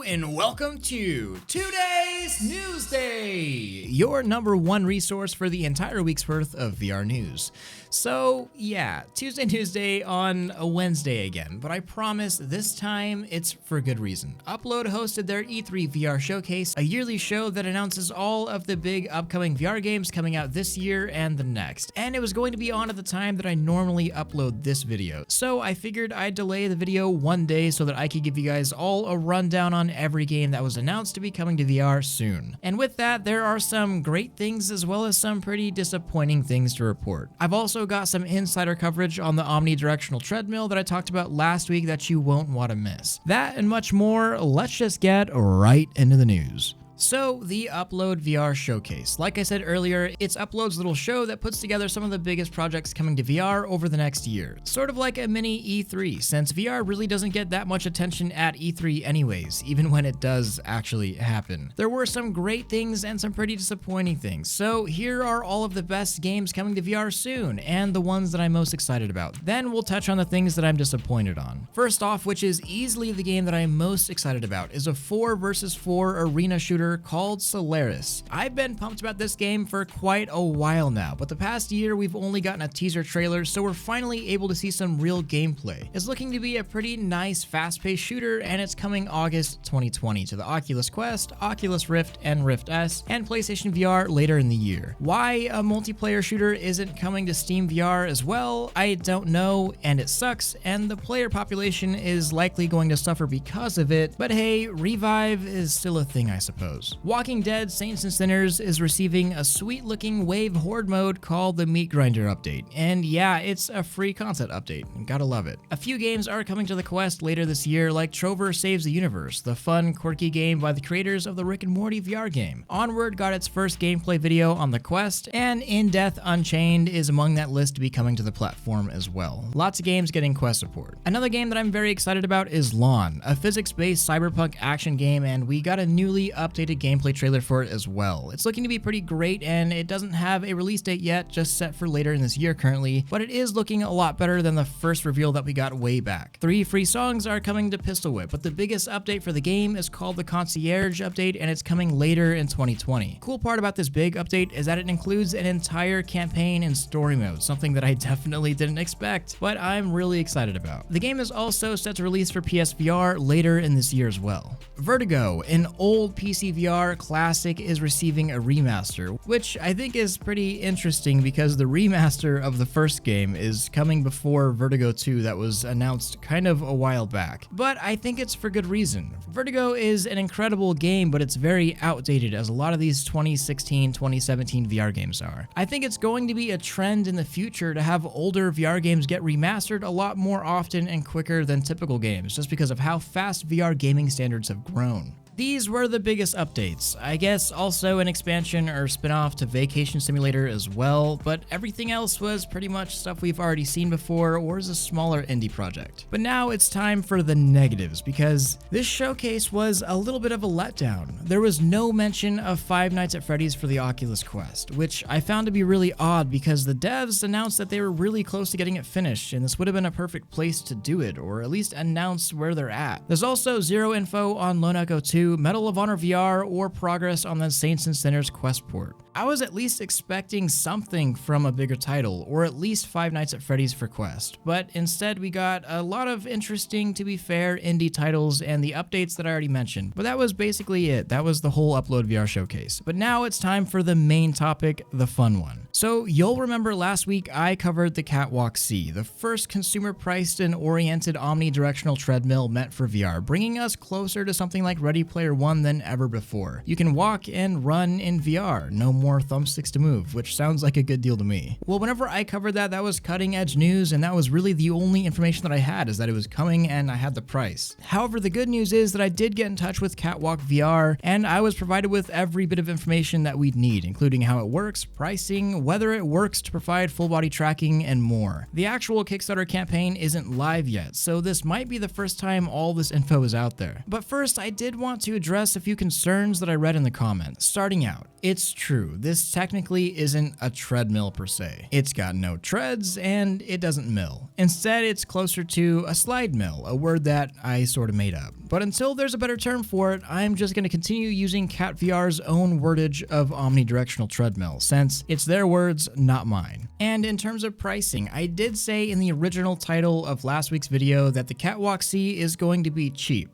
And welcome to Today's Newsday, your #1 resource for the entire week's worth of VR news. So yeah, Tuesday Newsday on a Wednesday again, but I promise this time it's for good reason. Upload hosted their E3 VR Showcase, a yearly show that announces all of the big upcoming VR games coming out this year and the next. And it was going to be on at the time that I normally upload this video. So I figured I'd delay the video one day so that I could give you guys all a rundown on every game that was announced to be coming to VR soon. And with that, there are some great things as well as some pretty disappointing things to report. I've also got some insider coverage on the omnidirectional treadmill that I talked about last week that you won't want to miss. That and much more, let's just get right into the news. So, the Upload VR Showcase. Like I said earlier, it's Upload's little show that puts together some of the biggest projects coming to VR over the next year. Sort of like a mini E3, since VR really doesn't get that much attention at E3 anyways, even when it does actually happen. There were some great things and some pretty disappointing things, so here are all of the best games coming to VR soon, and the ones that I'm most excited about. Then we'll touch on the things that I'm disappointed on. First off, which is easily the game that I'm most excited about, is a 4 vs 4 arena shooter called Solaris. I've been pumped about this game for quite a while now, but the past year we've only gotten a teaser trailer, so we're finally able to see some real gameplay. It's looking to be a pretty nice fast-paced shooter, and it's coming August 2020 to the Oculus Quest, Oculus Rift, and Rift S, and PlayStation VR later in the year. Why a multiplayer shooter isn't coming to Steam VR as well, I don't know, and it sucks, and the player population is likely going to suffer because of it, but hey, Revive is still a thing, I suppose. Walking Dead Saints and Sinners is receiving a sweet-looking wave horde mode called the Meat Grinder update, and yeah, it's a free concept update, gotta love it. A few games are coming to the Quest later this year, like Trover Saves the Universe, the fun, quirky game by the creators of the Rick and Morty VR game. Onward got its first gameplay video on the Quest, and In Death Unchained is among that list to be coming to the platform as well. Lots of games getting Quest support. Another game that I'm very excited about is Lawn, a physics-based cyberpunk action game, and we got a newly updated gameplay trailer for it as well. It's looking to be pretty great, and it doesn't have a release date yet, just set for later in this year currently, but it is looking a lot better than the first reveal that we got way back. 3 free songs are coming to Pistol Whip, but the biggest update for the game is called the Concierge update, and it's coming later in 2020. Cool part about this big update is that it includes an entire campaign and story mode, something that I definitely didn't expect, but I'm really excited about. The game is also set to release for PSVR later in this year as well. Vertigo, an old PC VR classic, is receiving a remaster, which I think is pretty interesting because the remaster of the first game is coming before Vertigo 2 that was announced kind of a while back. But I think it's for good reason. Vertigo is an incredible game, but it's very outdated as a lot of these 2016, 2017 VR games are. I think it's going to be a trend in the future to have older VR games get remastered a lot more often and quicker than typical games, just because of how fast VR gaming standards have grown. These were the biggest updates. I guess also an expansion or spin-off to Vacation Simulator as well, but everything else was pretty much stuff we've already seen before or is a smaller indie project. But now it's time for the negatives, because this showcase was a little bit of a letdown. There was no mention of Five Nights at Freddy's for the Oculus Quest, which I found to be really odd because the devs announced that they were really close to getting it finished, and this would have been a perfect place to do it, or at least announce where they're at. There's also zero info on Lone Echo 2, Medal of Honor VR, or progress on the Saints and Sinners Quest port. I was at least expecting something from a bigger title, or at least Five Nights at Freddy's for Quest, but instead we got a lot of interesting, to be fair, indie titles and the updates that I already mentioned. But that was basically it. That was the whole Upload VR showcase. But now it's time for the main topic, the fun one. So you'll remember last week I covered the Catwalk C, the first consumer-priced and oriented omnidirectional treadmill meant for VR, bringing us closer to something like Ready Player One than ever before. You can walk and run in VR, no more thumbsticks to move, which sounds like a good deal to me. Well, whenever I covered that, that was cutting edge news, and that was really the only information that I had, is that it was coming and I had the price. However, the good news is that I did get in touch with Catwalk VR, and I was provided with every bit of information that we'd need, including how it works, pricing, whether it works to provide full body tracking, and more. The actual Kickstarter campaign isn't live yet, so this might be the first time all this info is out there. But first, I did want to address a few concerns that I read in the comments. Starting out, it's true, this technically isn't a treadmill per se. It's got no treads and it doesn't mill. Instead, it's closer to a slide mill, a word that I sort of made up. But until there's a better term for it, I'm just going to continue using CatVR's own wordage of omnidirectional treadmill, since it's their words, not mine. And in terms of pricing, I did say in the original title of last week's video that the Catwalk C is going to be cheap.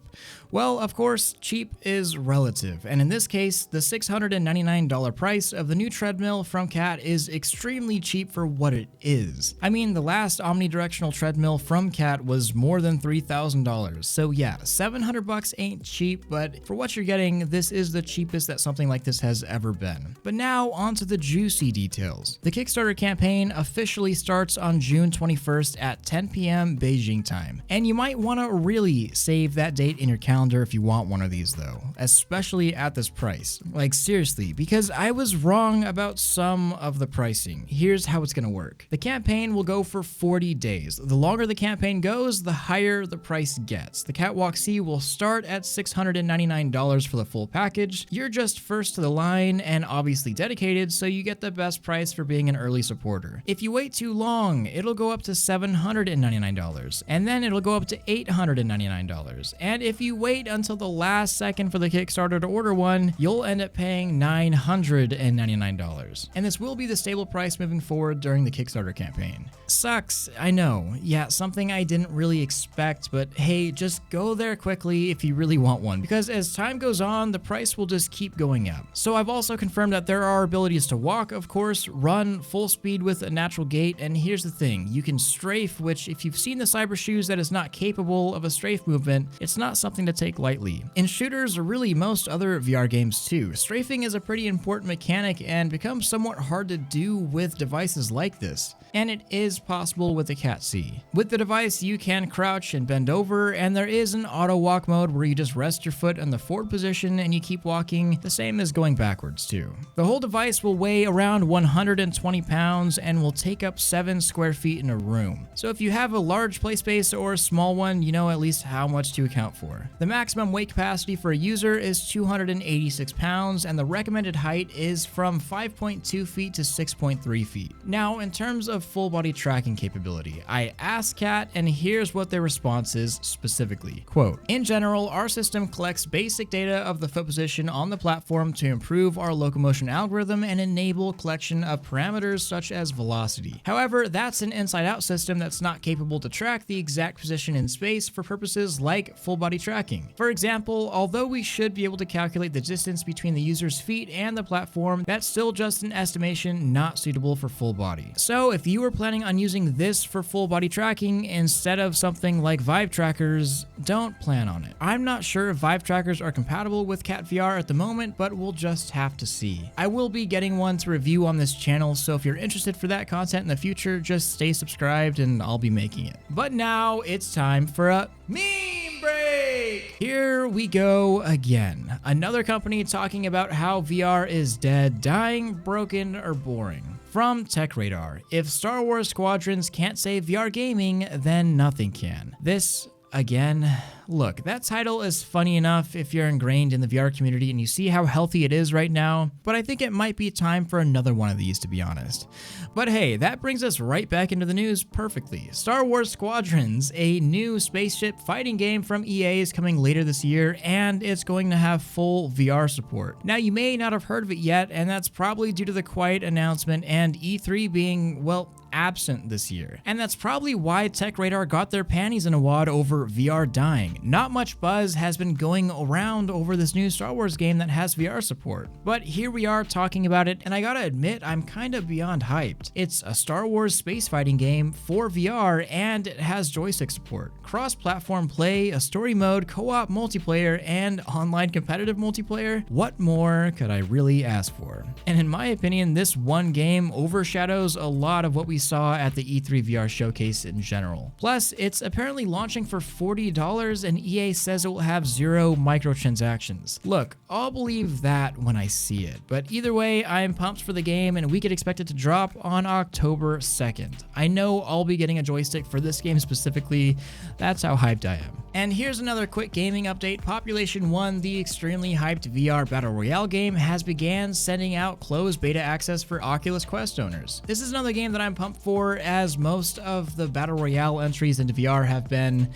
Well, of course, cheap is relative, and in this case, the $699 price of the new treadmill from Cat is extremely cheap for what it is. I mean, the last omnidirectional treadmill from Cat was more than $3,000, so yeah, $700 ain't cheap, but for what you're getting, this is the cheapest that something like this has ever been. But now, on to the juicy details. The Kickstarter campaign officially starts on June 21st at 10 p.m. Beijing time, and you might want to really save that date in your calendar if you want one of these though, especially at this price. Like seriously, because I was wrong about some of the pricing. Here's how it's gonna work. The campaign will go for 40 days. The longer the campaign goes, the higher the price gets. The Catwalk C will start at $699 for the full package. You're just first to the line and obviously dedicated, so you get the best price for being an early supporter. If you wait too long, it'll go up to $799, and then it'll go up to $899. And if you wait until the last second for the Kickstarter to order one, you'll end up paying $999. And this will be the stable price moving forward during the Kickstarter campaign. Sucks, I know. Yeah, something I didn't really expect, but hey, just go there quickly if you really want one, because as time goes on, the price will just keep going up. So I've also confirmed that there are abilities to walk, of course, run, full speed with a natural gait, and here's the thing, you can strafe, which if you've seen the Cyber Shoes that is not capable of a strafe movement, it's not something to take lightly. In shooters, or really most other VR games too, strafing is a pretty important mechanic and becomes somewhat hard to do with devices like this. And it is possible with the Cat C. With the device, you can crouch and bend over, and there is an auto walk mode where you just rest your foot in the forward position and you keep walking, the same as going backwards too. The whole device will weigh around 120 pounds and will take up 7 square feet in a room. So if you have a large play space or a small one, you know at least how much to account for. The maximum weight capacity for a user is 286 pounds, and the recommended height is from 5.2 feet to 6.3 feet. Now, in terms of full body tracking capability, I asked Cat, and here's what their response is specifically. Quote, "In general, our system collects basic data of the foot position on the platform to improve our locomotion algorithm and enable collection of parameters such as velocity. However, that's an inside-out system that's not capable to track the exact position in space for purposes like full body tracking. For example, although we should be able to calculate the distance between the user's feet and the platform, that's still just an estimation not suitable for full body. So if you were planning on using this for full body tracking instead of something like Vive trackers, don't plan on it. I'm not sure if Vive trackers are compatible with Cat VR at the moment, but we'll just have to see. I will be getting one to review on this channel, so if you're interested for that content in the future, just stay subscribed and I'll be making it. But now it's time for a meme break! Here we go again. Another company talking about how VR is dead, dying, broken, or boring. From TechRadar, if Star Wars Squadrons can't save VR gaming, then nothing can. This, again, look, that title is funny enough if you're ingrained in the VR community and you see how healthy it is right now, but I think it might be time for another one of these, to be honest. But hey, that brings us right back into the news perfectly. Star Wars Squadrons, a new spaceship fighting game from EA, is coming later this year, and it's going to have full VR support. Now, you may not have heard of it yet, and that's probably due to the quiet announcement and E3 being, well, absent this year. And that's probably why TechRadar got their panties in a wad over VR dying. not much buzz has been going around over this new Star Wars game that has VR support. But here we are talking about it, and I gotta admit, I'm kinda beyond hyped. It's a Star Wars space fighting game for VR, and it has joystick support, cross-platform play, a story mode, co-op multiplayer, and online competitive multiplayer. What more could I really ask for? And in my opinion, this one game overshadows a lot of what we saw at the E3 VR showcase in general. Plus, it's apparently launching for $40, and EA says it will have 0 microtransactions. Look, I'll believe that when I see it, but either way, I'm pumped for the game, and we could expect it to drop on October 2nd. I know I'll be getting a joystick for this game specifically. That's how hyped I am. And here's another quick gaming update. PopulationOne, the extremely hyped VR Battle Royale game, has began sending out closed beta access for Oculus Quest owners. This is another game that I'm pumped for, as most of the Battle Royale entries into VR have been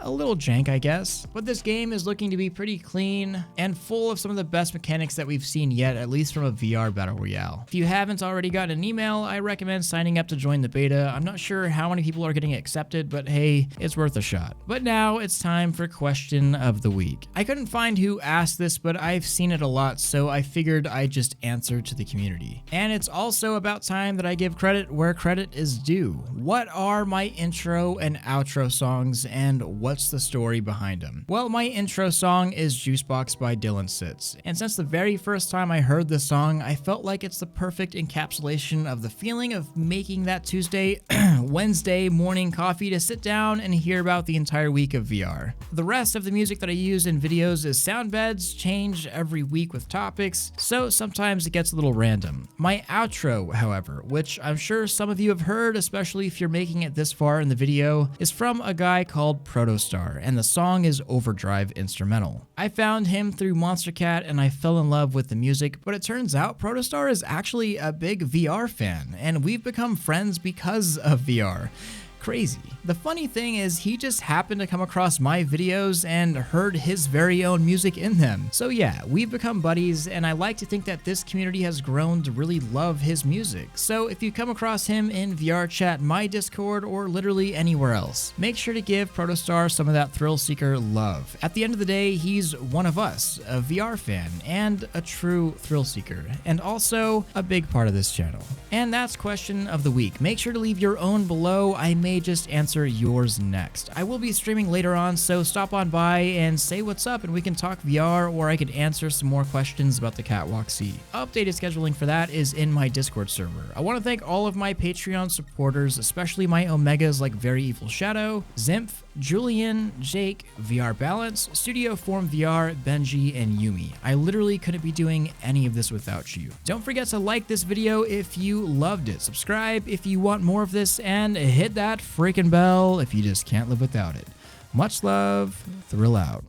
a little jank, I guess. But this game is looking to be pretty clean and full of some of the best mechanics that we've seen yet, at least from a VR Battle Royale. If you haven't already gotten an email, I recommend signing up to join the beta. I'm not sure how many people are getting accepted, but hey, it's worth a shot. But now it's time for question of the week. I couldn't find who asked this, but I've seen it a lot, so I figured I'd just answer to the community. And it's also about time that I give credit where credit is due. What are my intro and outro songs, and what's the story behind them? Well, my intro song is Juicebox by Dylan Sitz, and since the very first time I heard this song, I felt like it's the perfect encapsulation of the feeling of making that Tuesday, Wednesday morning coffee to sit down and hear about the entire week of VR. The rest of the music that I use in videos is sound beds, change every week with topics, so sometimes it gets a little random. My outro, however, which I'm sure some of you have heard, especially if you're making it this far in the video, is from a guy called Protostar, and the song is Overdrive Instrumental. I found him through Monstercat and I fell in love with the music, but it turns out Protostar is actually a big VR fan, and we've become friends because of VR. Crazy. The funny thing is, he just happened to come across my videos and heard his very own music in them. So yeah, we've become buddies, and I like to think that this community has grown to really love his music. So if you come across him in VR chat, my Discord, or literally anywhere else, make sure to give Protostar some of that ThrillSeeker love. At the end of the day, he's one of us, a VR fan, and a true ThrillSeeker, and also a big part of this channel. And that's question of the week. Make sure to leave your own below. I may just answer yours next. I will be streaming later on, so stop on by and say what's up and we can talk VR, or I could answer some more questions about the Catwalk C. Updated scheduling for that is in my Discord server. I want to thank all of my Patreon supporters, especially my Omegas like Very Evil Shadow, Zimph, Julian, Jake, VR Balance, Studio Form VR, Benji, and Yumi. I literally couldn't be doing any of this without you. Don't forget to like this video if you loved it, subscribe if you want more of this, and hit that freaking bell if you just can't live without it. Much love, Thrill out.